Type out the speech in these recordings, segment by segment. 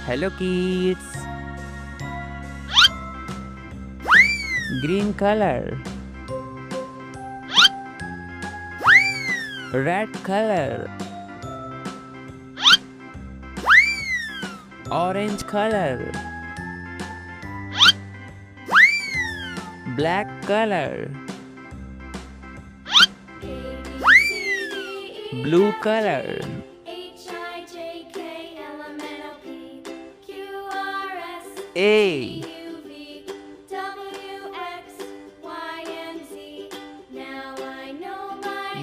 Hello kids. Green color. Red color. Orange color. Black color. Blue color. A.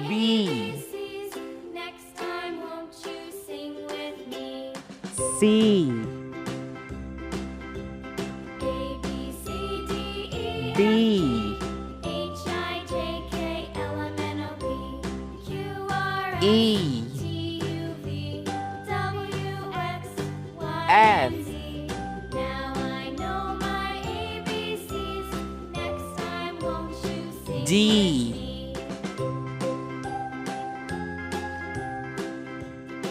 B. C. D. E. F. G.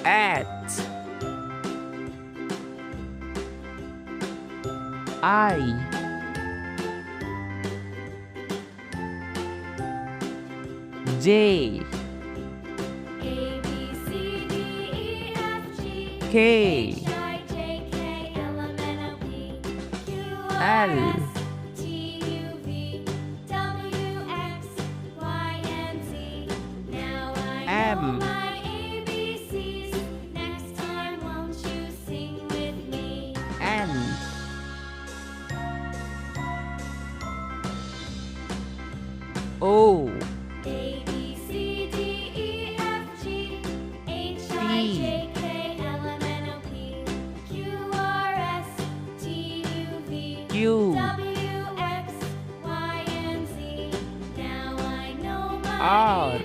H. I. J. K. L. M. N. O. Q. R.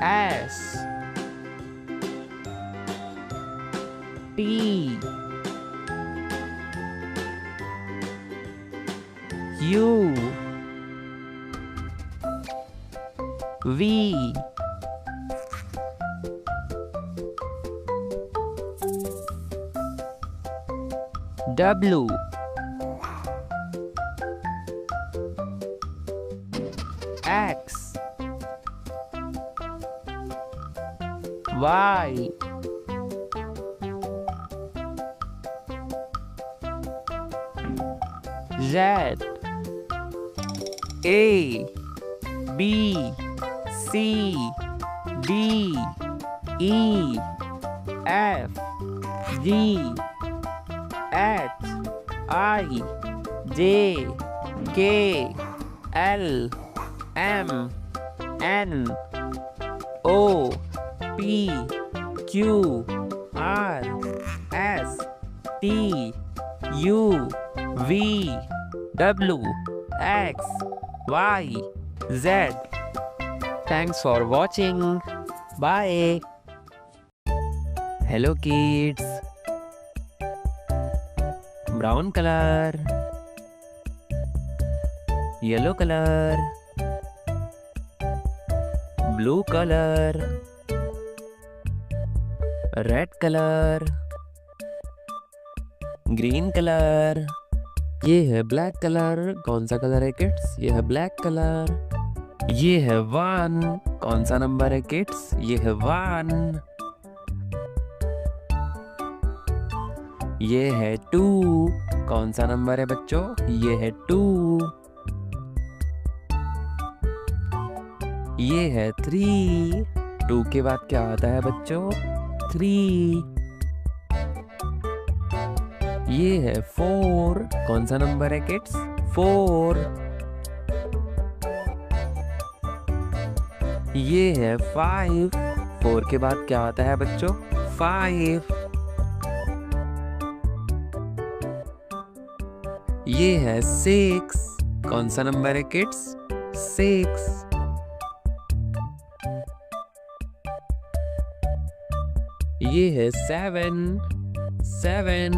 S. T. U. V. W. X. Y. Z. A. B. C. D. E. F. G. H. I. J. K. L. M. N. O. P. Q. R. S. T. U. V. W. X. Y. Z. Thanks for watching. Bye. Hello kids. Brown color. Yellow color. Blue color. Red color. Green colour. ये है black colour. कौन सा colour है kids? ये है black colour. ये है 1. कौन सा नंबर है किड्स? ये है 1. ये है 2. कौन सा नंबर है बच्चों? ये है 2. ये है 3. 2 के बाद क्या आता है बच्चों? 3. ये है 4. कौन सा नंबर है किड्स? 4. ये है 5. 4 के बाद क्या आता है बच्चों? 5. ये है 6. कौन सा नंबर है किड्स? 6. ये है 7. 7.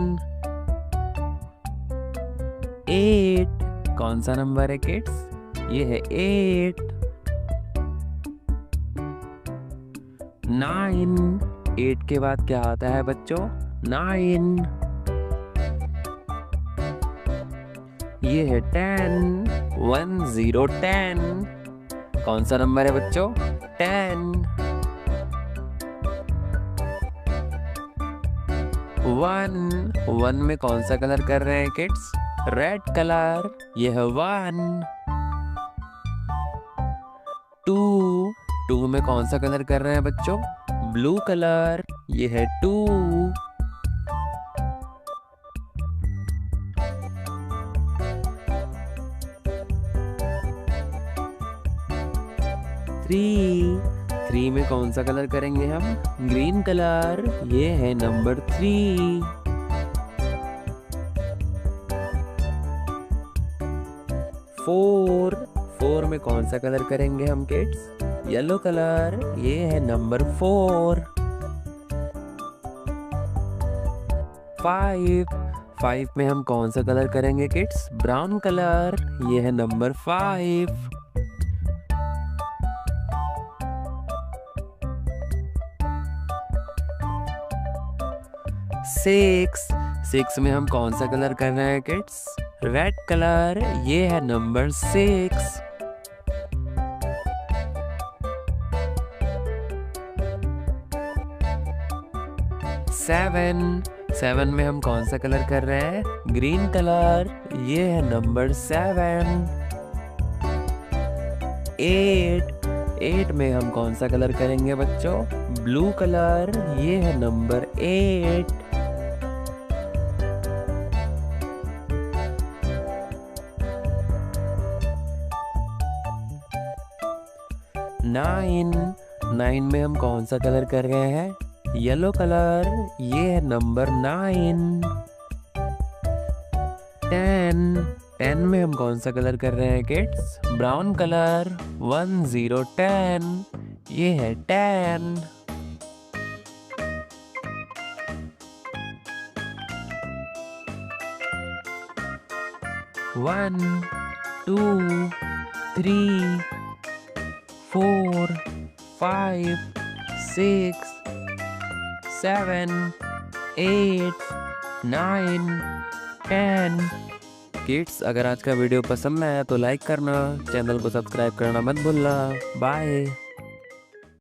8. कौन सा नंबर है किड्स? ये है 8. 9। 8 के बाद क्या आता है बच्चों? 9। ये है 10। 1 0 10। कौन सा नंबर है बच्चों? 10। 1 में कौन सा कलर कर रहे हैं किड्स? Red colour. ये है 1। 2 में कौन सा कलर कर रहे हैं बच्चों? Blue colour. ये है 2। 3 में कौन सा कलर करेंगे हम? Green colour. ये है नंबर 3। 4 में कौन सा कलर करेंगे हम किड्स? Yellow colour. ये है नंबर 4। 5 में हम कौन सा कलर करेंगे किड्स? Brown colour. ये है नंबर 5। 6 में हम कौन सा कलर कर रहे हैं किड्स? Red colour. ये है नंबर 6। 7 में हम कौन सा कलर कर रहे हैं? Green colour. ये है नंबर 7। 8 में हम कौन सा कलर करेंगे बच्चों? Blue colour. ये है नंबर 8। 9 में हम कौन सा कलर कर रहे हैं? Yellow colour. ये है नंबर 9। 10 में हम कौन सा कलर कर रहे हैं किड्स? Brown colour. 1 0 10। ये है 10। 1 2 3 4 5 6 7 8 9 10। किड्स, अगर आज का वीडियो पसंद आया तो लाइक करना, चैनल को सब्सक्राइब करना मत भूलना। बाय।